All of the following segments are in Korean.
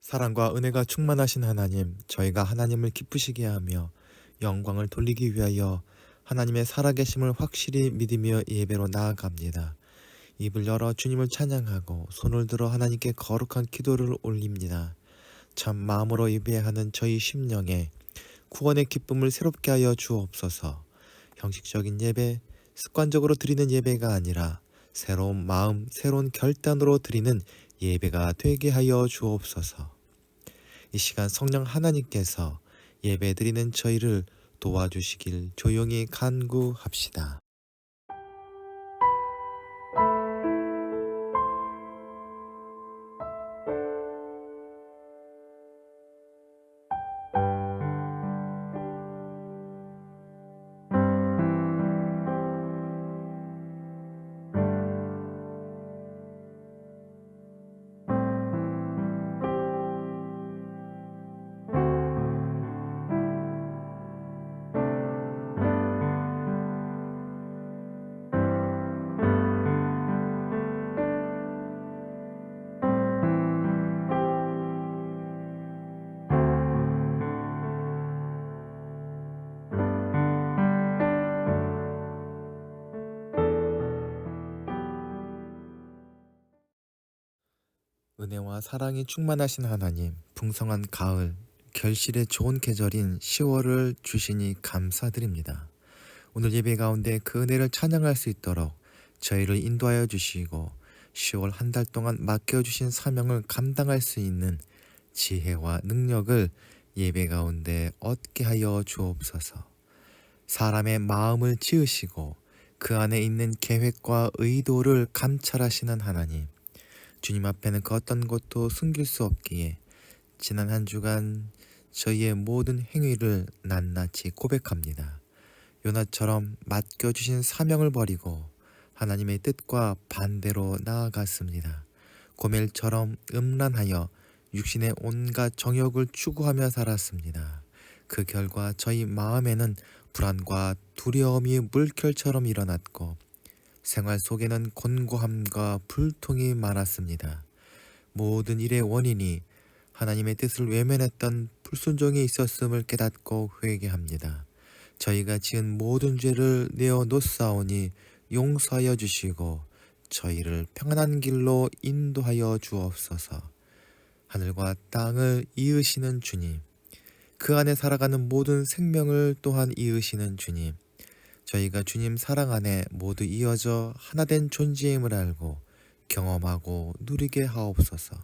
사랑과 은혜가 충만하신 하나님, 저희가 하나님을 기쁘시게 하며 영광을 돌리기 위하여 하나님의 살아계심을 확실히 믿으며 예배로 나아갑니다. 입을 열어 주님을 찬양하고 손을 들어 하나님께 거룩한 기도를 올립니다. 참 마음으로 예배하는 저희 심령에 구원의 기쁨을 새롭게 하여 주옵소서. 형식적인 예배, 습관적으로 드리는 예배가 아니라 새로운 마음, 새로운 결단으로 드리는 예배가 되게 하여 주옵소서. 이 시간 성령 하나님께서 예배드리는 저희를 도와주시길 조용히 간구합시다. 은혜와 사랑이 충만하신 하나님, 풍성한 가을, 결실의 좋은 계절인 10월을 주시니 감사드립니다. 오늘 예배 가운데 그 은혜를 찬양할 수 있도록 저희를 인도하여 주시고 10월 한 달 동안 맡겨주신 사명을 감당할 수 있는 지혜와 능력을 예배 가운데 얻게 하여 주옵소서. 사람의 마음을 지으시고 그 안에 있는 계획과 의도를 감찰하시는 하나님, 주님 앞에는 그 어떤 것도 숨길 수 없기에 지난 한 주간 저희의 모든 행위를 낱낱이 고백합니다. 요나처럼 맡겨주신 사명을 버리고 하나님의 뜻과 반대로 나아갔습니다. 고멜처럼 음란하여 육신의 온갖 정욕을 추구하며 살았습니다. 그 결과 저희 마음에는 불안과 두려움이 물결처럼 일어났고 생활 속에는 곤고함과 불통이 많았습니다. 모든 일의 원인이 하나님의 뜻을 외면했던 불순종이 있었음을 깨닫고 회개합니다. 저희가 지은 모든 죄를 내어놓사오니 용서하여 주시고 저희를 평안한 길로 인도하여 주옵소서. 하늘과 땅을 이으시는 주님, 그 안에 살아가는 모든 생명을 또한 이으시는 주님, 저희가 주님 사랑 안에 모두 이어져 하나된 존재임을 알고 경험하고 누리게 하옵소서.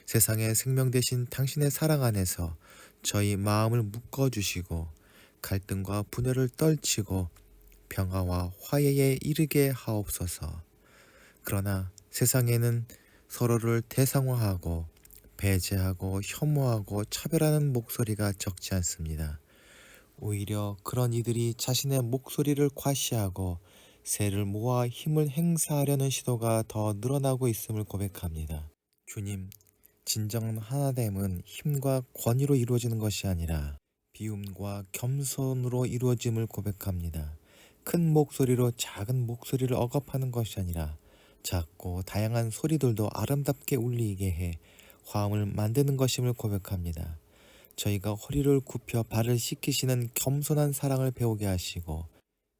세상의 생명 되신 당신의 사랑 안에서 저희 마음을 묶어주시고 갈등과 분열을 떨치고 평화와 화해에 이르게 하옵소서. 그러나 세상에는 서로를 대상화하고 배제하고 혐오하고 차별하는 목소리가 적지 않습니다. 오히려 그런 이들이 자신의 목소리를 과시하고 세를 모아 힘을 행사하려는 시도가 더 늘어나고 있음을 고백합니다. 주님, 진정한 하나됨은 힘과 권위로 이루어지는 것이 아니라 비움과 겸손으로 이루어짐을 고백합니다. 큰 목소리로 작은 목소리를 억압하는 것이 아니라 작고 다양한 소리들도 아름답게 울리게 해 화음을 만드는 것임을 고백합니다. 저희가 허리를 굽혀 발을 씻기시는 겸손한 사랑을 배우게 하시고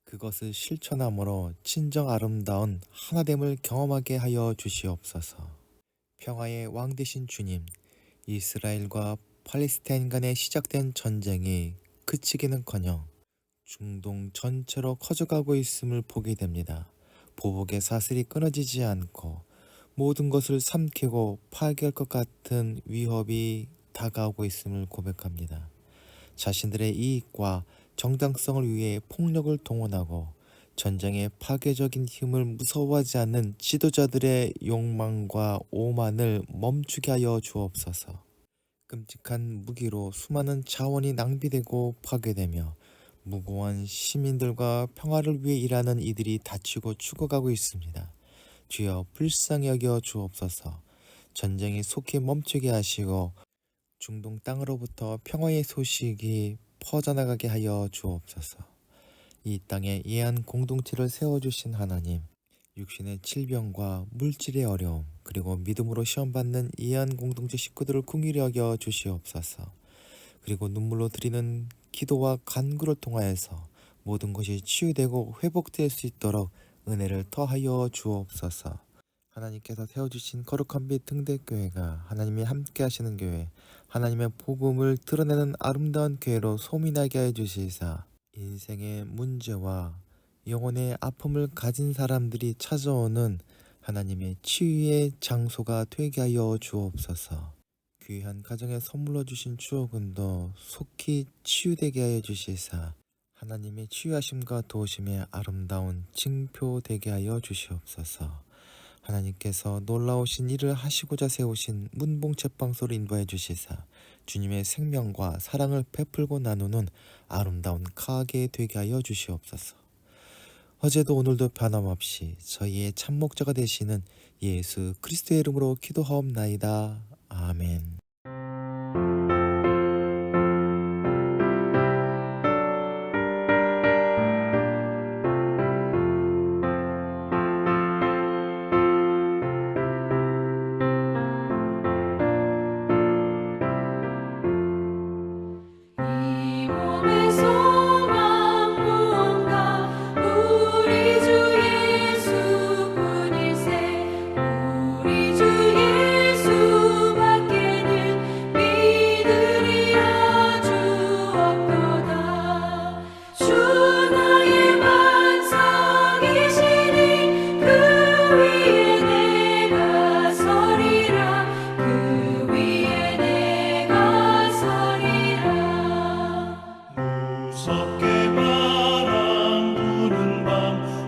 그것을 실천함으로 진정 아름다운 하나됨을 경험하게 하여 주시옵소서. 평화의 왕 되신 주님, 이스라엘과 팔레스타인 간에 시작된 전쟁이 그치기는커녕 중동 전체로 커져가고 있음을 보게 됩니다. 보복의 사슬이 끊어지지 않고 모든 것을 삼키고 파괴할 것 같은 위협이 다가오고 있음을 고백합니다. 자신들의 이익과 정당성을 위해 폭력을 동원하고 전쟁의 파괴적인 힘을 무서워하지 않는 지도자들의 욕망과 오만을 멈추게 하여 주옵소서. 끔찍한 무기로 수많은 자원이 낭비되고 파괴되며 무고한 시민들과 평화를 위해 일하는 이들이 다치고 죽어가고 있습니다. 주여 불쌍히 여겨 주옵소서. 전쟁이 속히 멈추게 하시고 중동 땅으로부터 평화의 소식이 퍼져나가게 하여 주옵소서. 이 땅에 예한 공동체를 세워주신 하나님, 육신의 질병과 물질의 어려움, 그리고 믿음으로 시험받는 이해한 공동체 식구들을 긍휼히 여겨 주시옵소서. 그리고 눈물로 드리는 기도와 간구를 통하여서 모든 것이 치유되고 회복될 수 있도록 은혜를 더하여 주옵소서. 하나님께서 세워주신 거룩한 빛 등대교회가 하나님이 함께 하시는 교회, 하나님의 복음을 드러내는 아름다운 교회로 소문나게 해주시사 인생의 문제와 영혼의 아픔을 가진 사람들이 찾아오는 하나님의 치유의 장소가 되게 하여 주옵소서. 귀한 가정에 선물로 주신 추억은도 속히 치유되게 하여 주시사 하나님의 치유하심과 도우심의 아름다운 징표 되게 하여 주시옵소서. 하나님께서 놀라우신 일을 하시고자 세우신 문봉책방소를 인도해 주시사 주님의 생명과 사랑을 베풀고 나누는 아름다운 가게 되게 하여 주시옵소서. 어제도 오늘도 변함없이 저희의 참목자가 되시는 예수 그리스도의 이름으로 기도하옵나이다. 아멘. 이 몸의 소망 무언가 우리 주 예수뿐일세. 우리 주 예수밖에는 믿으리 아주 없도다. 주 나의 반석이시니 그 위에 내가 서리라. 그 위에 내가 서리라. 무섭게 바람 부는 밤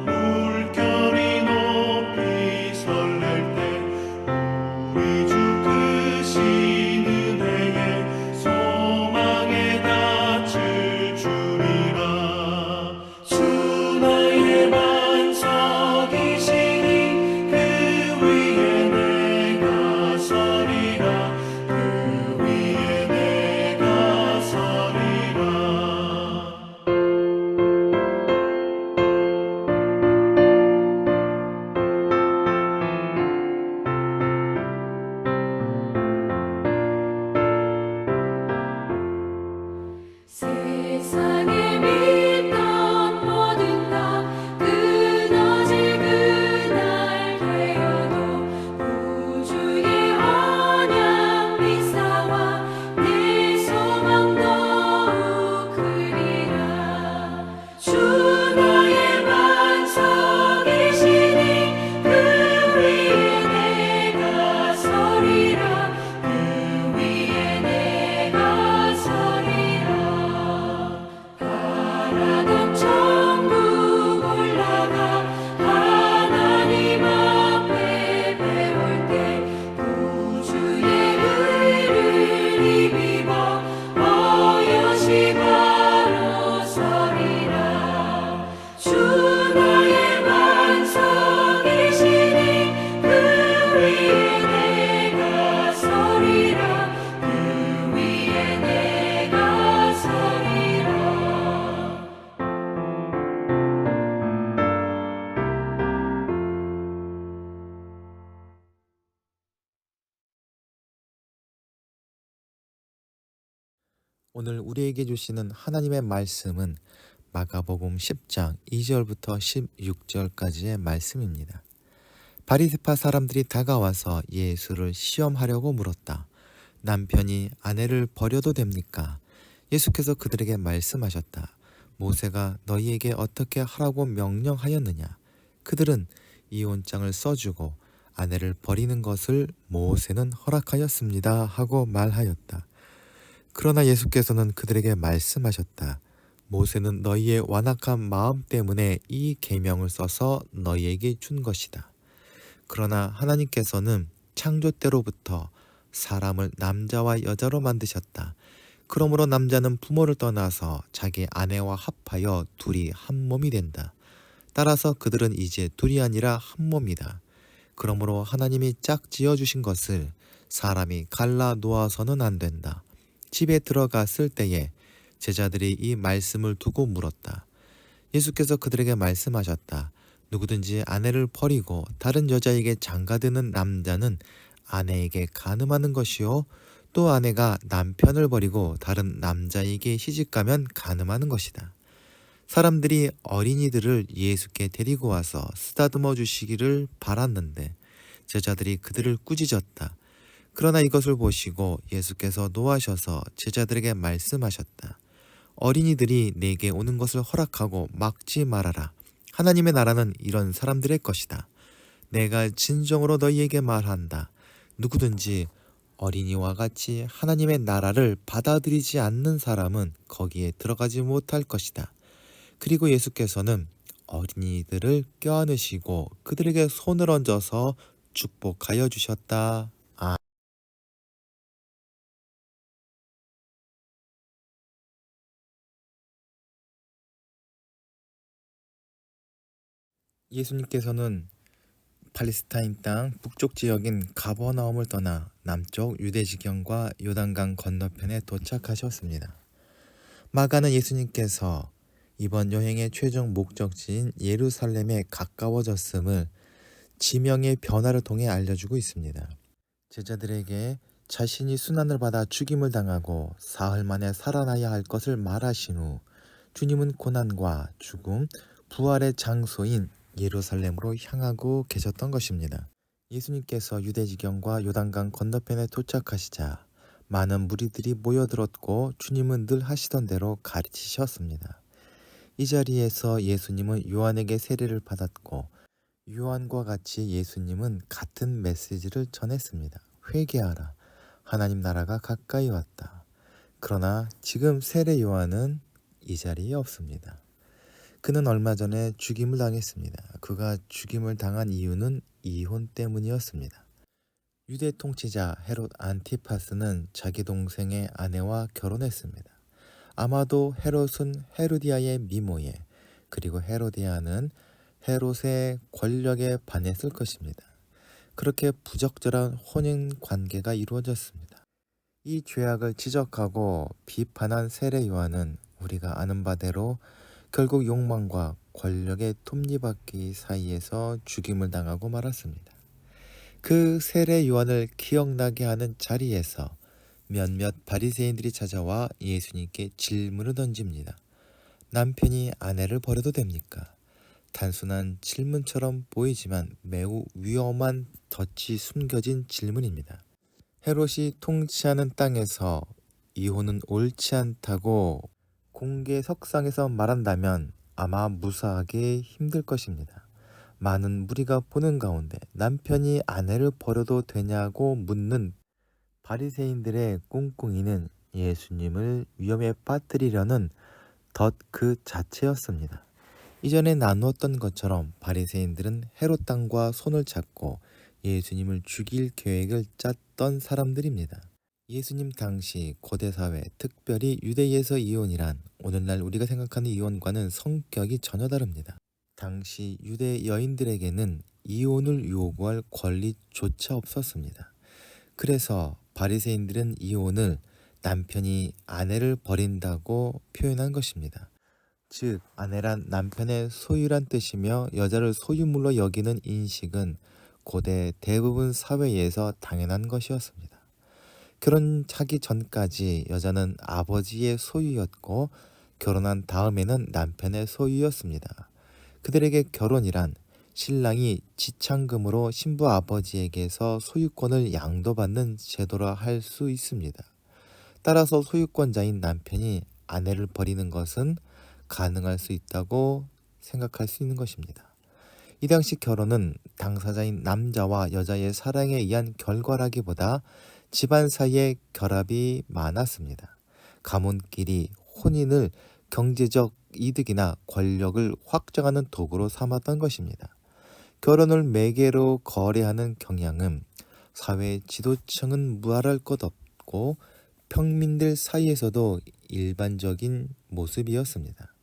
물결이 높이 설렐 때 우리 주 크신 은혜에 소망에 닿을 줄이라. 주 나의 반석이시니 그 위에 내가 서리라. 그 위에 내가 서리라. 세상에 믿던 모든 것 끊어질 그날 되어도 구주의 언약 미사와 내 소망 더욱 크리라. 주 나의 반석이시니 그 위에 내가 서리라. 그 위에 내가 서리라. 바라던 천국 올라가 하나님 앞에 배울 때 구주의 의를 입어 어여시 바로 서리라. 주 나의 반석이시니 그 위에 내가 서리라. 그 위에 내가 서리라. 오늘 우리에게 주시는 하나님의 말씀은 마가복음 10장 2절부터 16절까지의 말씀입니다. 바리새파 사람들이 다가와서 예수를 시험하려고 물었다. 남편이 아내를 버려도 됩니까? 예수께서 그들에게 말씀하셨다. 모세가 너희에게 어떻게 하라고 명령하였느냐? 그들은 이혼장을 써주고 아내를 버리는 것을 모세는 허락하였습니다 하고 말하였다. 그러나 예수께서는 그들에게 말씀하셨다. 모세는 너희의 완악한 마음 때문에 이 계명을 써서 너희에게 준 것이다. 그러나 하나님께서는 창조 때로부터 사람을 남자와 여자로 만드셨다. 그러므로 남자는 부모를 떠나서 자기 아내와 합하여 둘이 한 몸이 된다. 따라서 그들은 이제 둘이 아니라 한 몸이다. 그러므로 하나님이 짝 지어주신 것을 사람이 갈라 놓아서는 안 된다. 집에 들어갔을 때에 제자들이 이 말씀을 두고 물었다. 예수께서 그들에게 말씀하셨다. 누구든지 아내를 버리고 다른 여자에게 장가드는 남자는 아내에게 간음하는 것이요. 또 아내가 남편을 버리고 다른 남자에게 시집가면 간음하는 것이다. 사람들이 어린이들을 예수께 데리고 와서 쓰다듬어 주시기를 바랐는데 제자들이 그들을 꾸짖었다. 그러나 이것을 보시고 예수께서 노하셔서 제자들에게 말씀하셨다. 어린이들이 내게 오는 것을 허락하고 막지 말아라. 하나님의 나라는 이런 사람들의 것이다. 내가 진정으로 너희에게 말한다. 누구든지 어린이와 같이 하나님의 나라를 받아들이지 않는 사람은 거기에 들어가지 못할 것이다. 그리고 예수께서는 어린이들을 껴안으시고 그들에게 손을 얹어서 축복하여 주셨다. 예수님께서는 팔레스타인 땅 북쪽 지역인 가버나움을 떠나 남쪽 유대 지경과 요단강 건너편에 도착하셨습니다. 마가는 예수님께서 이번 여행의 최종 목적지인 예루살렘에 가까워졌음을 지명의 변화를 통해 알려주고 있습니다. 제자들에게 자신이 순환을 받아 죽임을 당하고 사흘 만에 살아나야 할 것을 말하신 후 주님은 고난과 죽음, 부활의 장소인 예루살렘으로 향하고 계셨던 것입니다. 예수님께서 유대지경과 요단강 건너편에 도착하시자 많은 무리들이 모여들었고 주님은 늘 하시던 대로 가르치셨습니다. 이 자리에서 예수님은 요한에게 세례를 받았고 요한과 같이 예수님은 같은 메시지를 전했습니다. 회개하라. 하나님 나라가 가까이 왔다. 그러나 지금 세례 요한은 이 자리에 없습니다. 그는 얼마 전에 죽임을 당했습니다. 그가 죽임을 당한 이유는 이혼 때문이었습니다. 유대 통치자 헤롯 안티파스는 자기 동생의 아내와 결혼했습니다. 아마도 헤롯은 헤로디아의 미모에 그리고 헤로디아는 헤롯의 권력에 반했을 것입니다. 그렇게 부적절한 혼인 관계가 이루어졌습니다. 이 죄악을 지적하고 비판한 세례 요한은 우리가 아는 바대로 결국 욕망과 권력의 톱니바퀴 사이에서 죽임을 당하고 말았습니다. 그 세례 요한을 기억나게 하는 자리에서 몇몇 바리새인들이 찾아와 예수님께 질문을 던집니다. 남편이 아내를 버려도 됩니까? 단순한 질문처럼 보이지만 매우 위험한 덫이 숨겨진 질문입니다. 헤롯이 통치하는 땅에서 이혼은 옳지 않다고 공개석상에서 말한다면 아마 무사하게 힘들 것입니다. 많은 무리가 보는 가운데 남편이 아내를 버려도 되냐고 묻는 바리새인들의 꿍꿍이는 예수님을 위험에 빠뜨리려는 덫 그 자체였습니다. 이전에 나누었던 것처럼 바리새인들은 헤롯 땅과 손을 잡고 예수님을 죽일 계획을 짰던 사람들입니다. 예수님 당시 고대사회, 특별히 유대에서 이혼이란 오늘날 우리가 생각하는 이혼과는 성격이 전혀 다릅니다. 당시 유대 여인들에게는 이혼을 요구할 권리조차 없었습니다. 그래서 바리새인들은 이혼을 남편이 아내를 버린다고 표현한 것입니다. 즉 아내란 남편의 소유란 뜻이며 여자를 소유물로 여기는 인식은 고대 대부분 사회에서 당연한 것이었습니다. 결혼하기 전까지 여자는 아버지의 소유였고 결혼한 다음에는 남편의 소유였습니다. 그들에게 결혼이란 신랑이 지참금으로 신부 아버지에게서 소유권을 양도받는 제도라 할 수 있습니다. 따라서 소유권자인 남편이 아내를 버리는 것은 가능할 수 있다고 생각할 수 있는 것입니다. 이 당시 결혼은 당사자인 남자와 여자의 사랑에 의한 결과라기보다 집안 사이의 결합이 많았습니다. 가문끼리 혼인을 경제적 이득이나 권력을 확정하는 도구로 삼았던 것입니다. 결혼을 매개로 거래하는 경향은 사회 지도층은 무할할 것 없고 평민들 사이에서도 일반적인 모습이었습니다.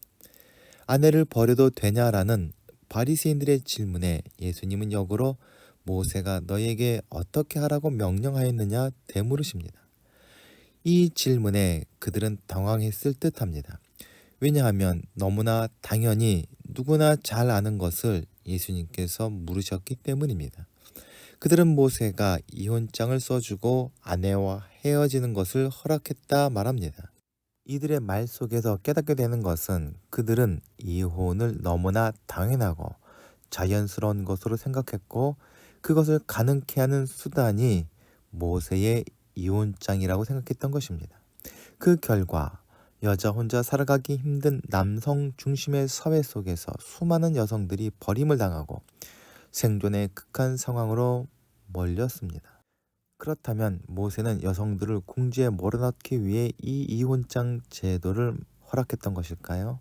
아내를 버려도 되냐라는 바리새인들의 질문에 예수님은 역으로 모세가 너에게 어떻게 하라고 명령하였느냐 되물으십니다. 이 질문에 그들은 당황했을 듯합니다. 왜냐하면 너무나 당연히 누구나 잘 아는 것을 예수님께서 물으셨기 때문입니다. 그들은 모세가 이혼장을 써주고 아내와 헤어지는 것을 허락했다 말합니다. 이들의 말 속에서 깨닫게 되는 것은 그들은 이혼을 너무나 당연하고 자연스러운 것으로 생각했고 그것을 가능케 하는 수단이 모세의 이혼장이라고 생각했던 것입니다. 그 결과 여자 혼자 살아가기 힘든 남성 중심의 사회 속에서 수많은 여성들이 버림을 당하고 생존의 극한 상황으로 몰렸습니다. 그렇다면 모세는 여성들을 궁지에 몰아넣기 위해 이 이혼장 제도를 허락했던 것일까요?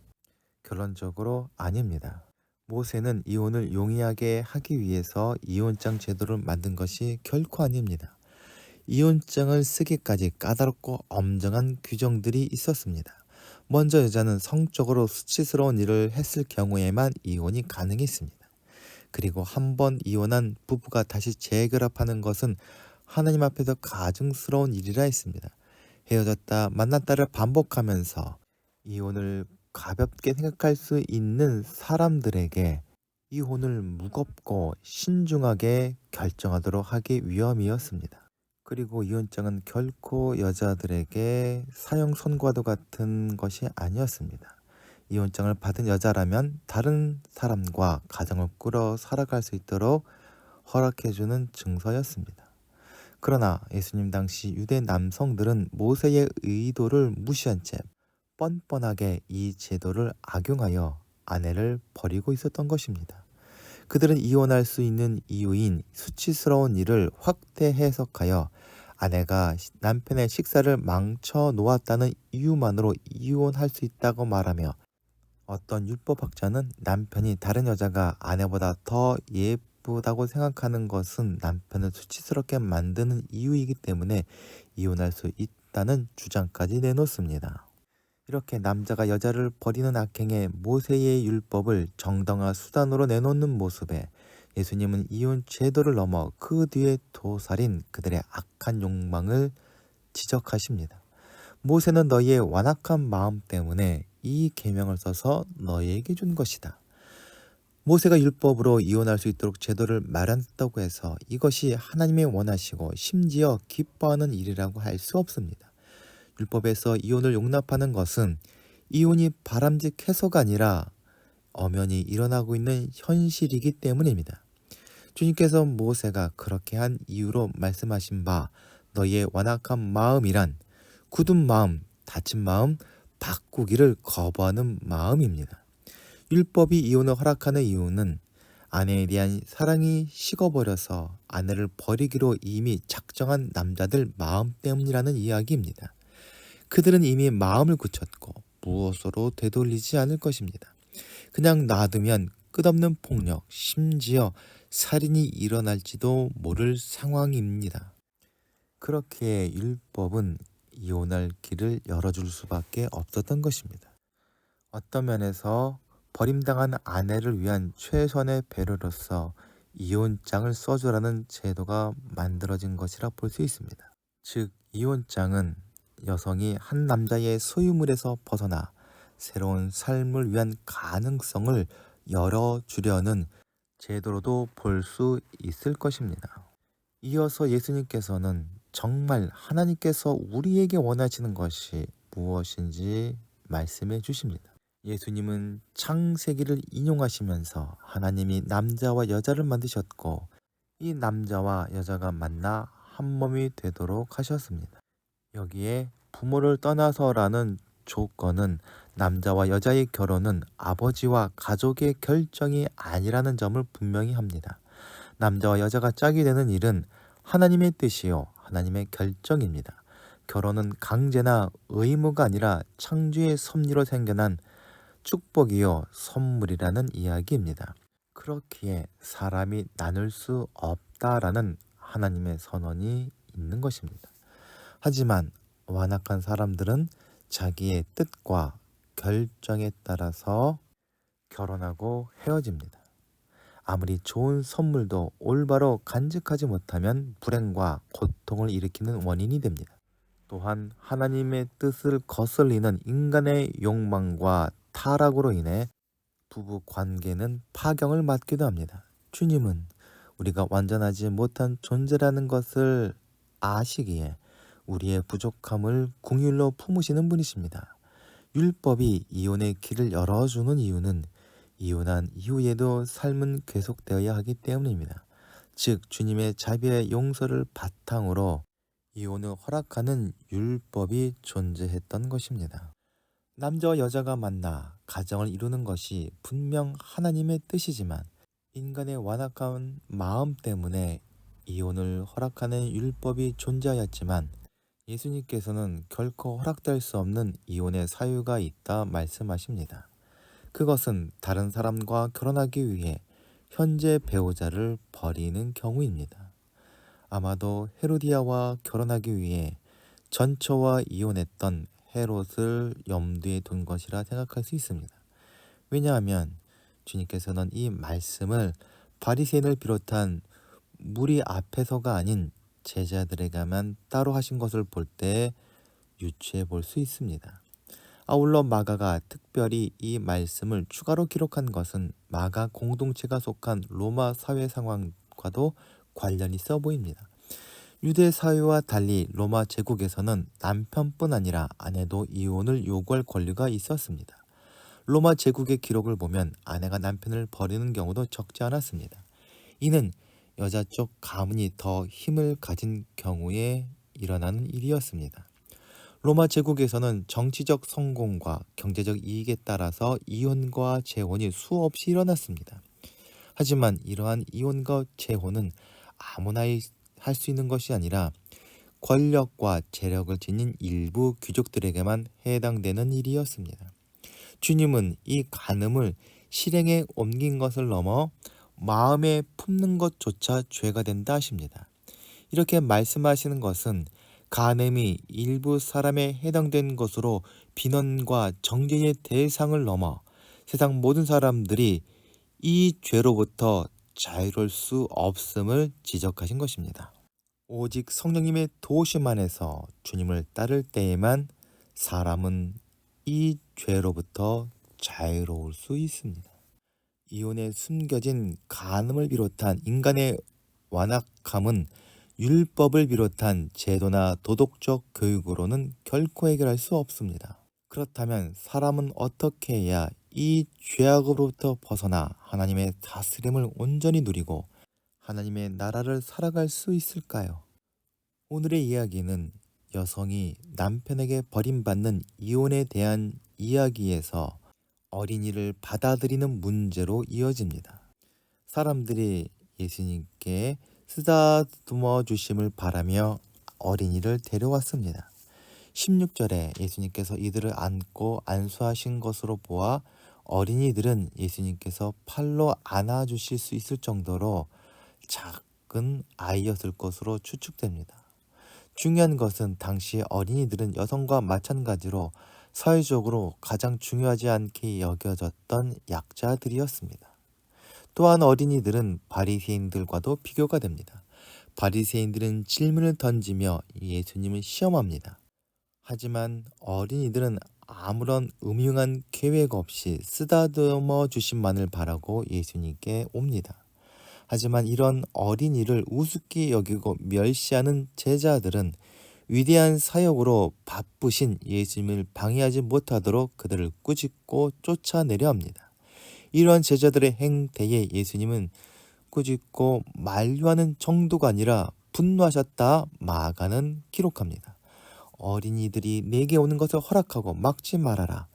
결론적으로 아닙니다. 모세는 이혼을 용이하게 하기 위해서 이혼장 제도를 만든 것이 결코 아닙니다. 이혼장을 쓰기까지 까다롭고 엄정한 규정들이 있었습니다. 먼저 여자는 성적으로 수치스러운 일을 했을 경우에만 이혼이 가능했습니다. 그리고 한 번 이혼한 부부가 다시 재결합하는 것은 하나님 앞에서 가증스러운 일이라 했습니다. 헤어졌다 만났다를 반복하면서 이혼을 가볍게 생각할 수 있는 사람들에게 이혼을 무겁고 신중하게 결정하도록 하기 위함이었습니다. 그리고 이혼장은 결코 여자들에게 사형 선고와도 같은 것이 아니었습니다. 이혼장을 받은 여자라면 다른 사람과 가정을 꾸려 살아갈 수 있도록 허락해주는 증서였습니다. 그러나 예수님 당시 유대 남성들은 모세의 의도를 무시한 채 뻔뻔하게 이 제도를 악용하여 아내를 버리고 있었던 것입니다. 그들은 이혼할 수 있는 이유인 수치스러운 일을 확대 해석하여 아내가 남편의 식사를 망쳐 놓았다는 이유만으로 이혼할 수 있다고 말하며 어떤 율법학자는 남편이 다른 여자가 아내보다 더 예쁘다고 생각하는 것은 남편을 수치스럽게 만드는 이유이기 때문에 이혼할 수 있다는 주장까지 내놓습니다. 이렇게 남자가 여자를 버리는 악행에 모세의 율법을 정당화 수단으로 내놓는 모습에 예수님은 이혼 제도를 넘어 그 뒤에 도살인 그들의 악한 욕망을 지적하십니다. 모세는 너희의 완악한 마음 때문에 이 계명을 써서 너희에게 준 것이다. 모세가 율법으로 이혼할 수 있도록 제도를 마련했다고 해서 이것이 하나님의 원하시고 심지어 기뻐하는 일이라고 할 수 없습니다. 율법에서 이혼을 용납하는 것은 이혼이 바람직해서가 아니라 엄연히 일어나고 있는 현실이기 때문입니다. 주님께서 모세가 그렇게 한 이유로 말씀하신 바 너희의 완악한 마음이란 굳은 마음, 다친 마음, 바꾸기를 거부하는 마음입니다. 율법이 이혼을 허락하는 이유는 아내에 대한 사랑이 식어버려서 아내를 버리기로 이미 작정한 남자들 마음 때문이라는 이야기입니다. 그들은 이미 마음을 굳혔고 무엇으로 되돌리지 않을 것입니다. 그냥 놔두면 끝없는 폭력, 심지어 살인이 일어날지도 모를 상황입니다. 그렇게 율법은 이혼할 길을 열어줄 수밖에 없었던 것입니다. 어떤 면에서 버림당한 아내를 위한 최선의 배려로서 이혼장을 써주라는 제도가 만들어진 것이라 볼 수 있습니다. 즉, 이혼장은 여성이 한 남자의 소유물에서 벗어나 새로운 삶을 위한 가능성을 열어주려는 제도로도 볼 수 있을 것입니다. 이어서 예수님께서는 정말 하나님께서 우리에게 원하시는 것이 무엇인지 말씀해 주십니다. 예수님은 창세기를 인용하시면서 하나님이 남자와 여자를 만드셨고 이 남자와 여자가 만나 한 몸이 되도록 하셨습니다. 여기에 부모를 떠나서라는 조건은 남자와 여자의 결혼은 아버지와 가족의 결정이 아니라는 점을 분명히 합니다. 남자와 여자가 짝이 되는 일은 하나님의 뜻이요 하나님의 결정입니다. 결혼은 강제나 의무가 아니라 창조의 섭리로 생겨난 축복이요 선물이라는 이야기입니다. 그렇기에 사람이 나눌 수 없다라는 하나님의 선언이 있는 것입니다. 하지만 완악한 사람들은 자기의 뜻과 결정에 따라서 결혼하고 헤어집니다. 아무리 좋은 선물도 올바로 간직하지 못하면 불행과 고통을 일으키는 원인이 됩니다. 또한 하나님의 뜻을 거슬리는 인간의 욕망과 타락으로 인해 부부 관계는 파경을 맞기도 합니다. 주님은 우리가 완전하지 못한 존재라는 것을 아시기에 우리의 부족함을 긍휼로 품으시는 분이십니다. 율법이 이혼의 길을 열어주는 이유는 이혼한 이후에도 삶은 계속되어야 하기 때문입니다. 즉 주님의 자비의 용서를 바탕으로 이혼을 허락하는 율법이 존재했던 것입니다. 남자와 여자가 만나 가정을 이루는 것이 분명 하나님의 뜻이지만 인간의 완악한 마음 때문에 이혼을 허락하는 율법이 존재하였지만 예수님께서는 결코 허락될 수 없는 이혼의 사유가 있다 말씀하십니다. 그것은 다른 사람과 결혼하기 위해 현재 배우자를 버리는 경우입니다. 아마도 헤로디아와 결혼하기 위해 전처와 이혼했던 헤롯을 염두에 둔 것이라 생각할 수 있습니다. 왜냐하면 주님께서는 이 말씀을 바리새인을 비롯한 무리 앞에서가 아닌 제자들에게만 따로 하신 것을 볼 때 유추해 볼 수 있습니다. 아울러 마가가 특별히 이 말씀을 추가로 기록한 것은 마가 공동체가 속한 로마 사회 상황과도 관련이 있어 보입니다. 유대 사회와 달리 로마 제국에서는 남편뿐 아니라 아내도 이혼을 요구할 권리가 있었습니다. 로마 제국의 기록을 보면 아내가 남편을 버리는 경우도 적지 않았습니다. 이는 여자 쪽 가문이 더 힘을 가진 경우에 일어나는 일이었습니다. 로마 제국에서는 정치적 성공과 경제적 이익에 따라서 이혼과 재혼이 수없이 일어났습니다. 하지만 이러한 이혼과 재혼은 아무나 할 수 있는 것이 아니라 권력과 재력을 지닌 일부 귀족들에게만 해당되는 일이었습니다. 주님은 이 간음을 실행에 옮긴 것을 넘어 마음에 품는 것조차 죄가 된다 하십니다. 이렇게 말씀하시는 것은 간음이 일부 사람에 해당된 것으로 비난과 정죄의 대상을 넘어 세상 모든 사람들이 이 죄로부터 자유로울 수 없음을 지적하신 것입니다. 오직 성령님의 도우심 안에서 주님을 따를 때에만 사람은 이 죄로부터 자유로울 수 있습니다. 이혼에 숨겨진 간음을 비롯한 인간의 완악함은 율법을 비롯한 제도나 도덕적 교육으로는 결코 해결할 수 없습니다. 그렇다면 사람은 어떻게 해야 이 죄악으로부터 벗어나 하나님의 다스림을 온전히 누리고 하나님의 나라를 살아갈 수 있을까요? 오늘의 이야기는 여성이 남편에게 버림받는 이혼에 대한 이야기에서 어린이를 받아들이는 문제로 이어집니다. 사람들이 예수님께 쓰다듬어 주심을 바라며 어린이를 데려왔습니다. 16절에 예수님께서 이들을 안고 안수하신 것으로 보아 어린이들은 예수님께서 팔로 안아주실 수 있을 정도로 작은 아이였을 것으로 추측됩니다. 중요한 것은 당시 어린이들은 여성과 마찬가지로 사회적으로 가장 중요하지 않게 여겨졌던 약자들이었습니다. 또한 어린이들은 바리새인들과도 비교가 됩니다. 바리새인들은 질문을 던지며 예수님을 시험합니다. 하지만 어린이들은 아무런 음흉한 계획 없이 쓰다듬어 주심만을 바라고 예수님께 옵니다. 하지만 이런 어린이를 우습게 여기고 멸시하는 제자들은 위대한 사역으로 바쁘신 예수님을 방해하지 못하도록 그들을 꾸짖고 쫓아내려 합니다. 이러한 제자들의 행태에 예수님은 꾸짖고 만류하는 정도가 아니라 분노하셨다 마가는 기록합니다. 어린이들이 내게 오는 것을 허락하고 막지 말아라.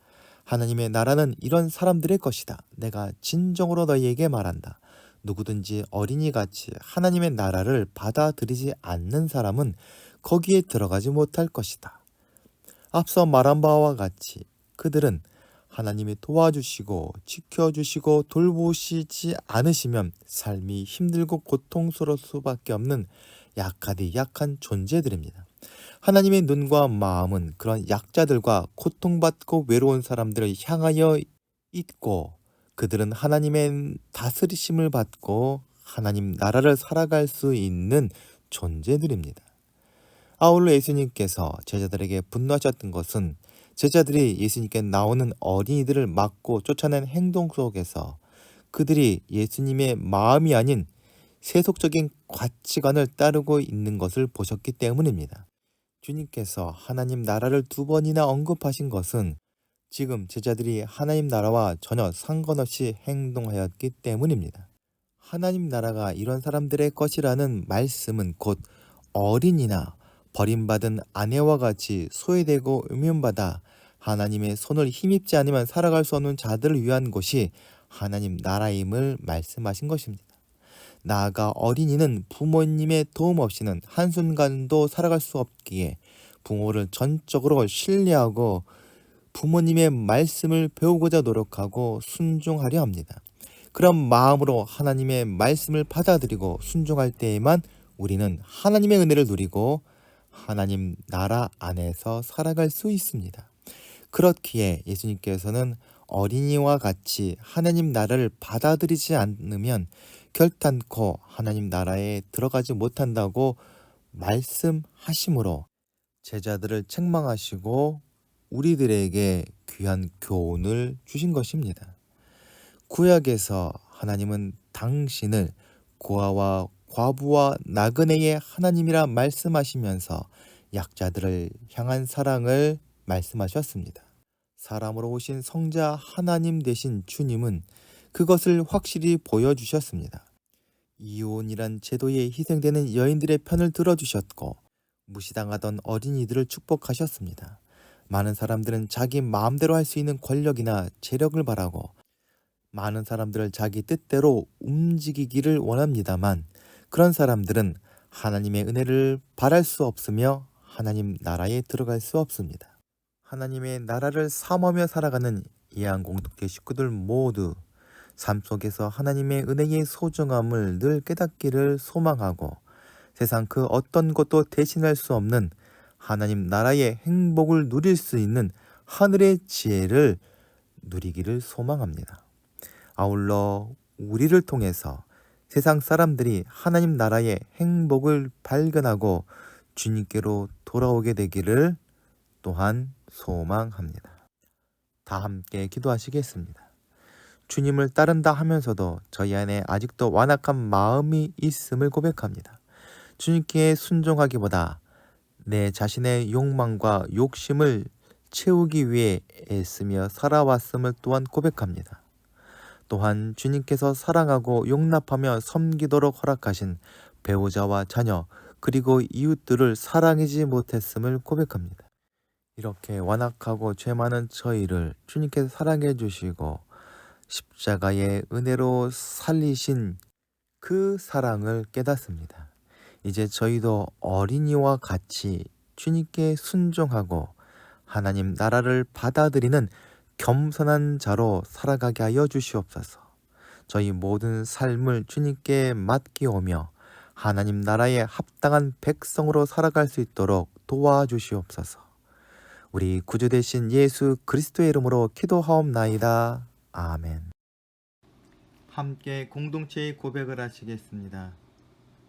하나님의 나라는 이런 사람들의 것이다. 내가 진정으로 너희에게 말한다. 누구든지 어린이같이 하나님의 나라를 받아들이지 않는 사람은 거기에 들어가지 못할 것이다. 앞서 말한 바와 같이 그들은 하나님이 도와주시고 지켜주시고 돌보시지 않으시면 삶이 힘들고 고통스러울 수밖에 없는 약하디 약한 존재들입니다. 하나님의 눈과 마음은 그런 약자들과 고통받고 외로운 사람들을 향하여 있고 그들은 하나님의 다스리심을 받고 하나님 나라를 살아갈 수 있는 존재들입니다. 아울러 예수님께서 제자들에게 분노하셨던 것은 제자들이 예수님께 나오는 어린이들을 막고 쫓아낸 행동 속에서 그들이 예수님의 마음이 아닌 세속적인 가치관을 따르고 있는 것을 보셨기 때문입니다. 주님께서 하나님 나라를 2번이나 언급하신 것은 지금 제자들이 하나님 나라와 전혀 상관없이 행동하였기 때문입니다. 하나님 나라가 이런 사람들의 것이라는 말씀은 곧 어린이나 버림받은 아내와 같이 소외되고 외면받아 하나님의 손을 힘입지 않으면 살아갈 수 없는 자들을 위한 것이 하나님 나라임을 말씀하신 것입니다. 나아가 어린이는 부모님의 도움 없이는 한순간도 살아갈 수 없기에 부모를 전적으로 신뢰하고 부모님의 말씀을 배우고자 노력하고 순종하려 합니다. 그런 마음으로 하나님의 말씀을 받아들이고 순종할 때에만 우리는 하나님의 은혜를 누리고 하나님 나라 안에서 살아갈 수 있습니다. 그렇기에 예수님께서는 어린이와 같이 하나님 나라를 받아들이지 않으면 결단코 하나님 나라에 들어가지 못한다고 말씀하시므로 제자들을 책망하시고 우리들에게 귀한 교훈을 주신 것입니다. 구약에서 하나님은 당신을 고아와 과부와 나그네의 하나님이라 말씀하시면서 약자들을 향한 사랑을 말씀하셨습니다. 사람으로 오신 성자 하나님 되신 주님은 그것을 확실히 보여주셨습니다. 이혼이란 제도에 희생되는 여인들의 편을 들어주셨고 무시당하던 어린이들을 축복하셨습니다. 많은 사람들은 자기 마음대로 할 수 있는 권력이나 재력을 바라고 많은 사람들을 자기 뜻대로 움직이기를 원합니다만 그런 사람들은 하나님의 은혜를 바랄 수 없으며 하나님 나라에 들어갈 수 없습니다. 하나님의 나라를 사모하며 살아가는 예안공동체 식구들 모두 삶 속에서 하나님의 은혜의 소중함을 늘 깨닫기를 소망하고 세상 그 어떤 것도 대신할 수 없는 하나님 나라의 행복을 누릴 수 있는 하늘의 지혜를 누리기를 소망합니다. 아울러 우리를 통해서 세상 사람들이 하나님 나라의 행복을 발견하고 주님께로 돌아오게 되기를 또한 소망합니다. 다 함께 기도하시겠습니다. 주님을 따른다 하면서도 저희 안에 아직도 완악한 마음이 있음을 고백합니다. 주님께 순종하기보다 내 자신의 욕망과 욕심을 채우기 위해 애쓰며 살아왔음을 또한 고백합니다. 또한 주님께서 사랑하고 용납하며 섬기도록 허락하신 배우자와 자녀 그리고 이웃들을 사랑하지 못했음을 고백합니다. 이렇게 완악하고 죄 많은 저희를 주님께서 사랑해 주시고 십자가의 은혜로 살리신 그 사랑을 깨닫습니다. 이제 저희도 어린이와 같이 주님께 순종하고 하나님 나라를 받아들이는 겸손한 자로 살아가게 하여 주시옵소서. 저희 모든 삶을 주님께 맡기오며 하나님 나라에 합당한 백성으로 살아갈 수 있도록 도와주시옵소서. 우리 구주 되신 예수 그리스도의 이름으로 기도하옵나이다. 아멘. 함께 공동체의 고백을 하시겠습니다.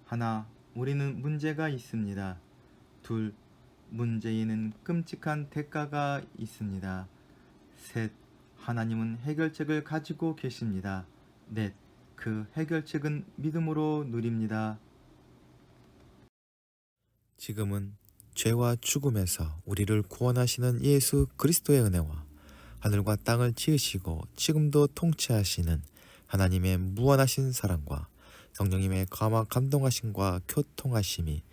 하나, 우리는 문제가 있습니다. 둘, 문제에는 끔찍한 대가가 있습니다. 셋, 하나님은 해결책을 가지고 계십니다. 넷, 그 해결책은 믿음으로 누립니다. 지금은 죄와 죽음에서 우리를 구원하시는 예수 그리스도의 은혜와 하늘과 땅을 지으시고 지금도 통치하시는 하나님의 무한하신 사랑과 성령님의 감화 감동하심과 교통하심이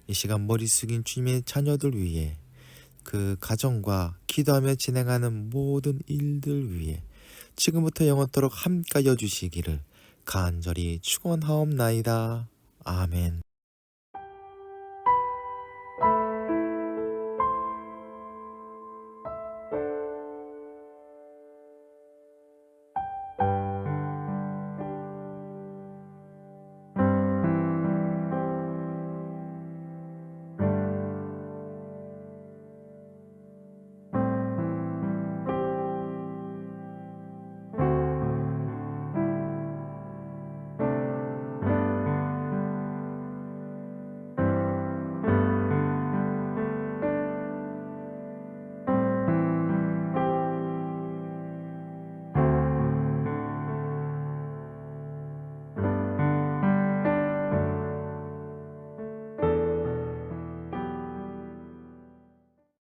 이 시간 머리 숙인 주님의 자녀들 위해 그 가정과 기도하며 진행하는 모든 일들 위해 지금부터 영원토록 함께하여 주시기를 간절히 축원하옵나이다. 아멘.